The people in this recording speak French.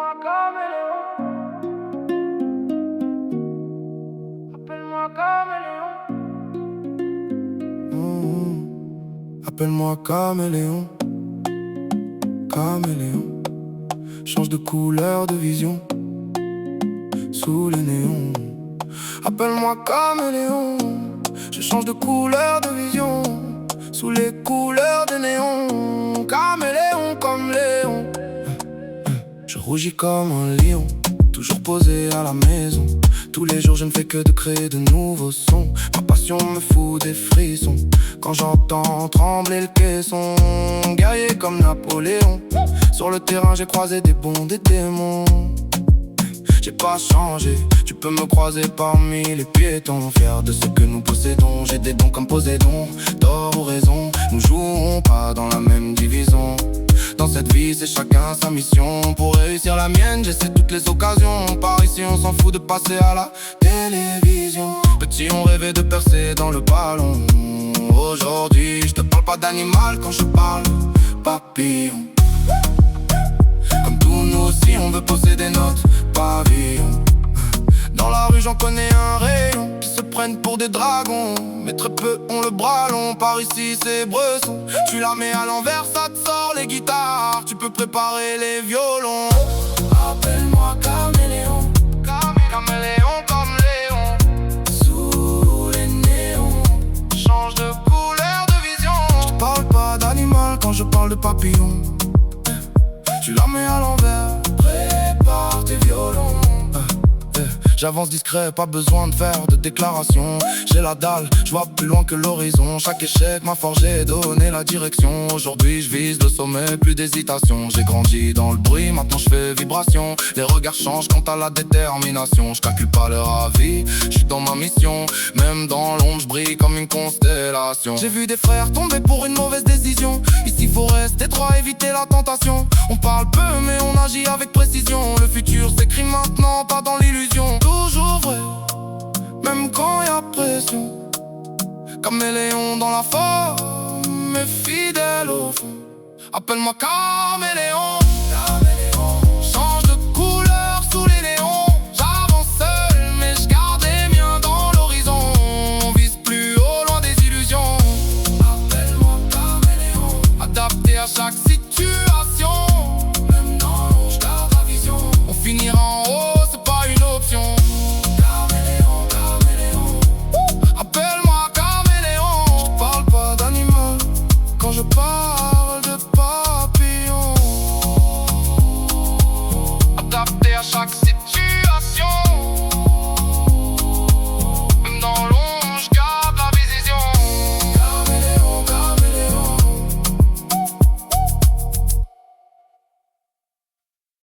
Appelle-moi caméléon. Appelle-moi caméléon. Appelle-moi caméléon. Caméléon. Change de couleur, de vision sous les néons. Appelle-moi caméléon. Je change de couleur, de vision sous les couleurs des néons. Caméléon comme Léon. Je rougis comme un lion, toujours posé à la maison. Tous les jours je ne fais que de créer de nouveaux sons. Ma passion me fout des frissons quand j'entends trembler le caisson. Guerrier comme Napoléon, sur le terrain j'ai croisé des bons, des démons. J'ai pas changé, tu peux me croiser parmi les piétons. Fier de ce que nous possédons, j'ai des dons comme Poséidon. Tort ou raison, nous jouons pas dans la même division. Dans cette vie c'est chacun sa mission. Pour réussir la mienne j'essaie toutes les occasions. Par ici on s'en fout de passer à la télévision. Petit on rêvait de percer dans le ballon. Aujourd'hui je te parle pas d'animal quand je parle papillon. Comme tous nous aussi on veut posséder notre pavillon. Dans la rue j'en connais un rayon qui se prennent pour des dragons, mais très peu ont le bras long. Par ici c'est Bresson. Tu la mets à l'envers ça te sort les guitares. Tu peux préparer les violons. Appelle-moi caméléon. Caméléon comme Léon. Sous les néons. Change de couleur, de vision. Je te parle pas d'animal quand je parle de papillon. Tu la mets à l'envers. Prépare tes violons. J'avance discret, pas besoin de faire de déclaration. J'ai la dalle, je vois plus loin que l'horizon. Chaque échec m'a forgé, donné la direction. Aujourd'hui je vise le sommet, plus d'hésitation. J'ai grandi dans le bruit, maintenant je fais vibration. Les regards changent quant à la détermination. Je calcule pas leur avis, je suis dans ma mission. Même dans l'ombre je brille comme une constellation. J'ai vu des frères tomber pour une mauvaise décision. Ici faut rester droit, éviter la tentation. On parle peu mais on agit avec précision. Le futur s'écrit maintenant, pas dans l'illusion. Toujours vrai, même quand y a pression. Caméléon dans la forme, mais fidèle au fond. Appelle-moi caméléon. Change de couleur sous les néons. J'avance seul, mais je garde les miens dans l'horizon. On vise plus haut, loin des illusions. Appelle-moi caméléon. Adapté à chaque situation. Même dans l'ombre, je garde la vision. On finira en haut, c'est pas une option. Je parle de papillon, adapté à chaque